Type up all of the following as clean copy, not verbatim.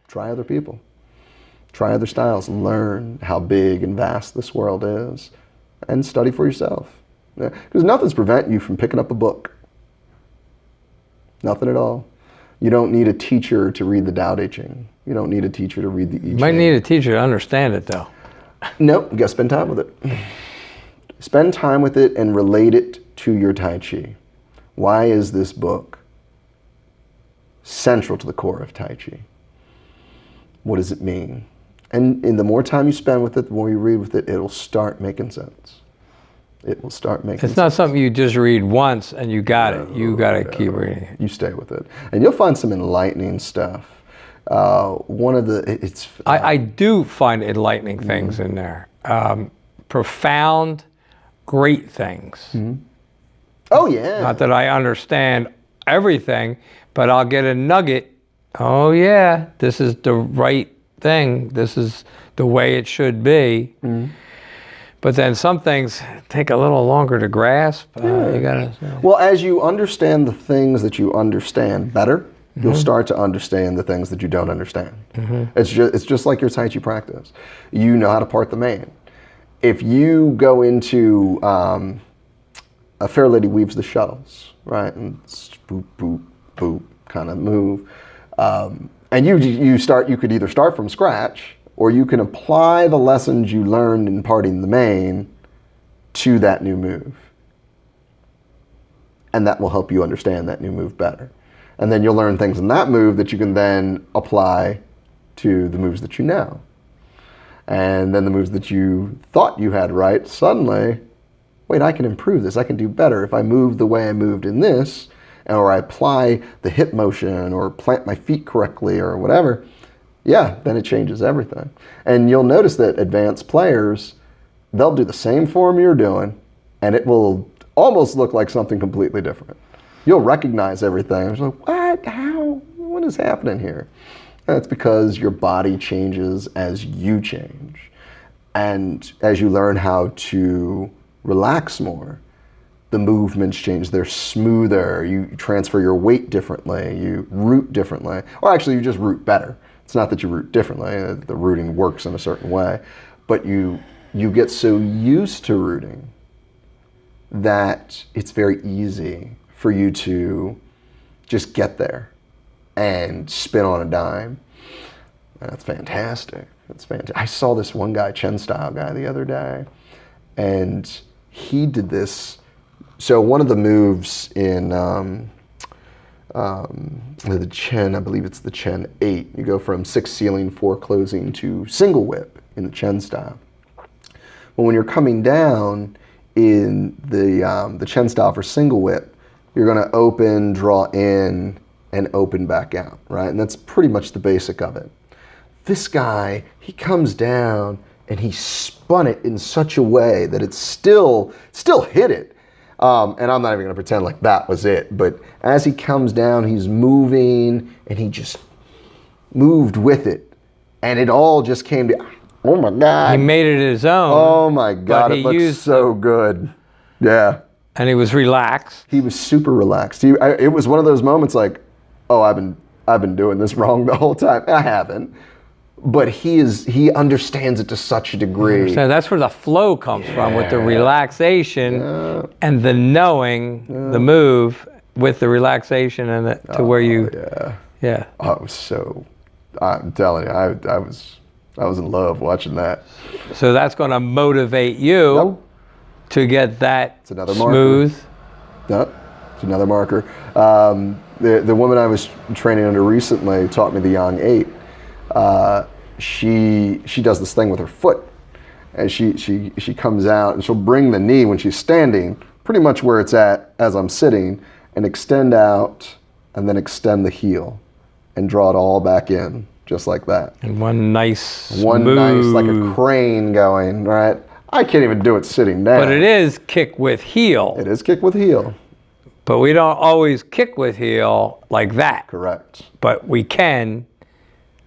Try other people. Try other styles and learn how big and vast this world is, and study for yourself. Because nothing's preventing you from picking up a book. Nothing at all. You don't need a teacher to read the Tao Te Ching. You don't need a teacher to read the I Ching. You might need a teacher to understand it, though. Nope, you gotta spend time with it. Spend time with it and relate it to your Tai Chi. Why is this book central to the core of Tai Chi? What does it mean? And the more time you spend with it, the more you read with it, it'll start making sense. It will start making sense. It's not something you just read once and you got it. You got to keep reading it. You stay with it. And you'll find some enlightening stuff. I do find enlightening things in there. Profound, great things. Mm-hmm. Oh, yeah. Not that I understand everything, but I'll get a nugget. Oh, yeah, this is the right thing. This is the way it should be. Mm-hmm. But then some things take a little longer to grasp. You gotta. Well, as you understand the things that you understand better, you'll start to understand the things that you don't understand. It's just like your Tai Chi practice. You know how to part the mane. If you go into a fair lady weaves the shuttles, right, and boop boop boop kind of move, and you could either start from scratch, or you can apply the lessons you learned in parting the mane to that new move. And that will help you understand that new move better. And then you'll learn things in that move that you can then apply to the moves that you know. And then the moves that you thought you had right, suddenly, wait, I can improve this. I can do better if I move the way I moved in this, or I apply the hip motion, or plant my feet correctly, or whatever. Yeah, then it changes everything. And you'll notice that advanced players, they'll do the same form you're doing, and it will almost look like something completely different. You'll recognize everything. It's like, what? How? What is happening here? And it's because your body changes as you change. And as you learn how to relax more, the movements change. They're smoother. You transfer your weight differently. You root differently. Or actually, you just root better. It's not that you root differently. The rooting works in a certain way. But you get so used to rooting that it's very easy for you to just get there and spin on a dime. That's fantastic. That's fantastic. I saw this one guy, Chen style guy, the other day, and he did this. So one of the moves in the Chen, I believe it's the Chen 8. You go from 6 sealing, 4 closing to single whip in the Chen style. But when you're coming down in the Chen style for single whip, you're going to open, draw in, and open back out, right? And that's pretty much the basic of it. This guy, he comes down and he spun it in such a way that it still hit it. And I'm not even going to pretend like that was it. But as he comes down, he's moving, and he just moved with it. And it all just came to, oh my God. He made it his own. Oh my God, it looks so good. Yeah. And he was relaxed. He was super relaxed. It was one of those moments like, oh, I've been doing this wrong the whole time. I haven't. But he understands it to such a degree. So that's where the flow comes from, with the relaxation and the knowing the move with the relaxation and to where you. Yeah. Oh, it was so. I'm telling you, I was in love watching that. So that's going to motivate you to get that it's another smooth. Marker. Yep. It's another marker. The woman I was training under recently taught me the Yang 8. She does this thing with her foot, and she comes out and she'll bring the knee when she's standing pretty much where it's at as I'm sitting, and extend out, and then extend the heel and draw it all back in just like that. And one nice like a crane going, right? I can't even do it sitting down. But it is kick with heel. It is kick with heel. But we don't always kick with heel like that. Correct. But we can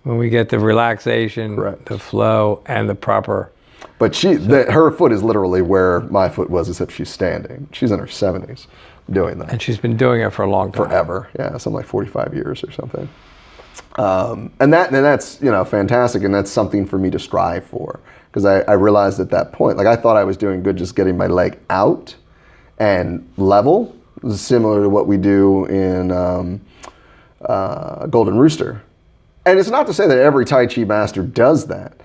when we get the relaxation, the flow, and the proper. But her foot is literally where my foot was, except she's standing. She's in her 70s doing that. And she's been doing it for a long time. Forever. Yeah, something like 45 years or something. And that's fantastic, and that's something for me to strive for, because I realized at that point, like I thought I was doing good just getting my leg out and level, similar to what we do in Golden Rooster. And it's not to say that every Tai Chi master does that,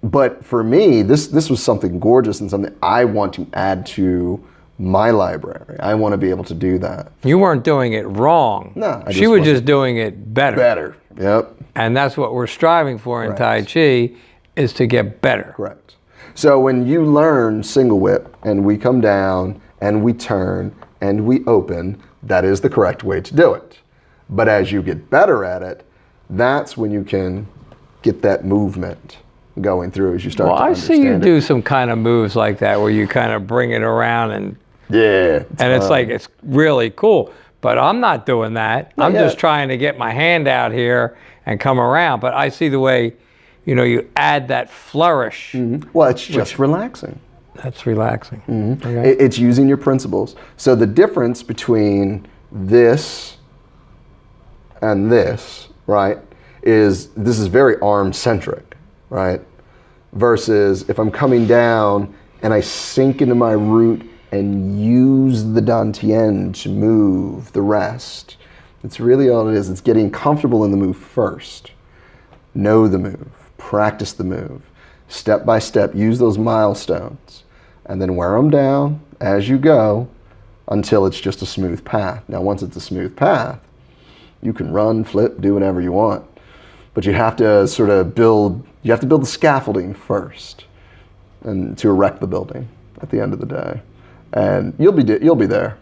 but for me, this was something gorgeous and something I want to add to my library. I want to be able to do that. You weren't doing it wrong. No, she was just doing it better. Better. Yep. And that's what we're striving for in Tai Chi, is to get better. Correct. So when you learn single whip and we come down and we turn and we open, that is the correct way to do it. But as you get better at it, that's when you can get that movement going through as you start to understand I see you it. do some kind of moves like that where you kind of bring it around and yeah, it's like, it's really cool. But I'm not doing that. I'm just trying to get my hand out here and come around. But I see the way, you add that flourish. Mm-hmm. Well, it's just relaxing. That's relaxing. Mm-hmm. Okay. It's using your principles. So the difference between this and this, right, is this is very arm-centric, right? Versus if I'm coming down and I sink into my root and use the dantian to move the rest. It's really all it is. It's getting comfortable in the move first. Know the move. Practice the move. Step by step. Use those milestones. And then wear them down as you go until it's just a smooth path. Now, once it's a smooth path, you can run, flip, do whatever you want. But you have to sort of build the scaffolding first and to erect the building at the end of the day. And you'll be there. You'll be there.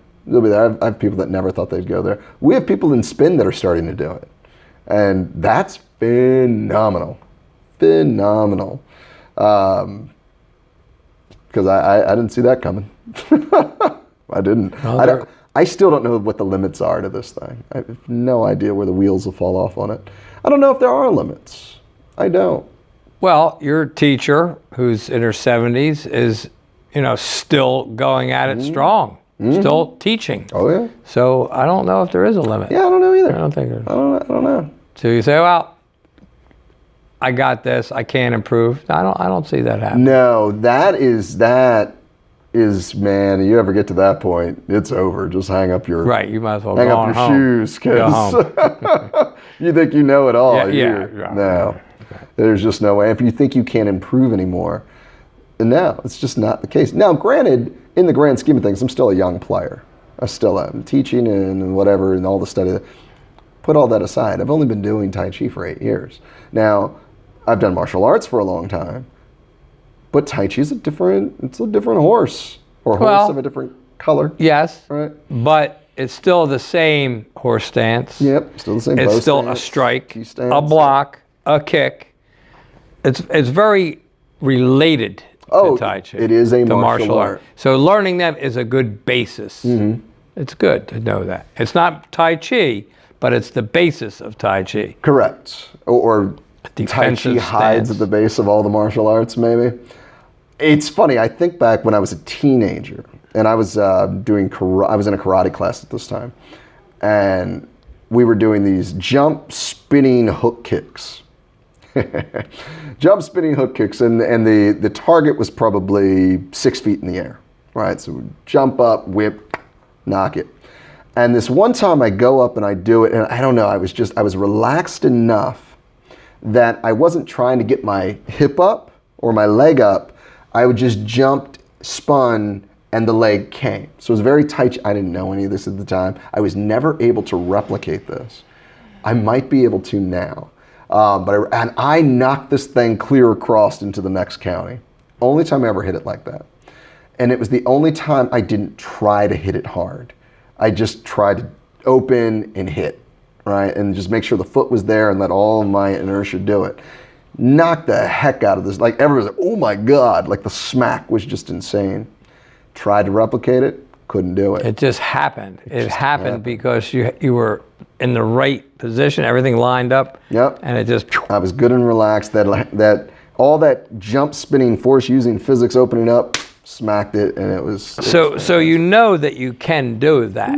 I have people that never thought they'd go there. We have people in spin that are starting to do it. And that's phenomenal. Phenomenal. Because I didn't see that coming. I didn't. I still don't know what the limits are to this thing. I have no idea where the wheels will fall off on it. I don't know if there are limits. I don't. Well, your teacher, who's in her 70s, is still going at it strong, still teaching. Oh yeah. So I don't know if there is a limit. Yeah, I don't know either. I don't think there is. I don't know. So you say, well, I got this. I can't improve. I don't see that happening. No, that is man. You ever get to that point, it's over. Just hang up your Right. You might as well hang go up on your home. shoes, because you think you know it all. Yeah. No, there's just no way. If you think you can't improve anymore, no, it's just not the case. Now, granted, in the grand scheme of things, I'm still a young player. I still am teaching and whatever and all the study. Put all that aside. I've only been doing Tai Chi for 8 years. Now, I've done martial arts for a long time, but Tai Chi is a different horse, or a horse of a different color. Yes, right. But it's still the same horse stance. Yep, still the same. It's bow still stance, a strike, key stance. a block, a kick. It's very related to Tai Chi. it is a the martial art. So learning them is a good basis. Mm-hmm. It's good to know that. It's not Tai Chi, but it's the basis of Tai Chi. Correct. Or Tai Chi hides at the base of all the martial arts, maybe. It's funny, I think back when I was a teenager, and I was I was in a karate class at this time, and we were doing these jump spinning hook kicks. Jump spinning hook kicks, and the target was probably 6 feet in the air, right? So we jump up, whip, knock it. And this one time I go up and I do it, and I don't know, I was relaxed enough that I wasn't trying to get my hip up or my leg up. I would just jumped, spun, and the leg came. So it was very tight. I didn't know any of this at the time. I was never able to replicate this. I might be able to now. But I knocked this thing clear across into the next county. Only time I ever hit it like that. And it was the only time I didn't try to hit it hard. I just tried to open and hit, right? And just make sure the foot was there and let all my inertia do it. Knocked the heck out of this. Like everyone was like, oh my God, like the smack was just insane. Tried to replicate it, couldn't do it. It just happened. It happened because you were in the right position, everything lined up. Yep. And it just. I was good and relaxed. That all that jump spinning force using physics opening up, smacked it, and it was. So you know that you can do that.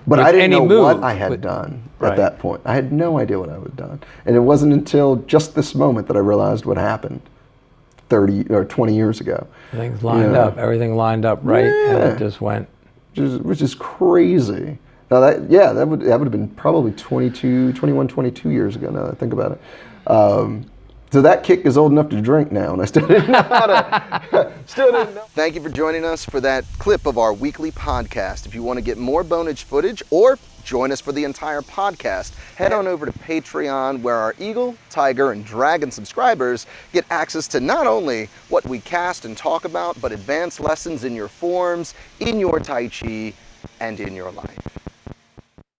But I didn't know move, what I had done. Right. at that point. I had no idea what I had done. And it wasn't until just this moment that I realized what happened 30 or 20 years ago. Things lined Yeah. up. Everything lined up right, and Yeah. it just went. Which is crazy. Now that would have been probably 22 years ago now that I think about it. So that kick is old enough to drink now, and I still didn't know how to. Still didn't know. Thank you for joining us for that clip of our weekly podcast. If you want to get more Bonage footage or join us for the entire podcast, head on over to Patreon, where our Eagle, Tiger, and Dragon subscribers get access to not only what we cast and talk about, but advanced lessons in your forms, in your Tai Chi, and in your life.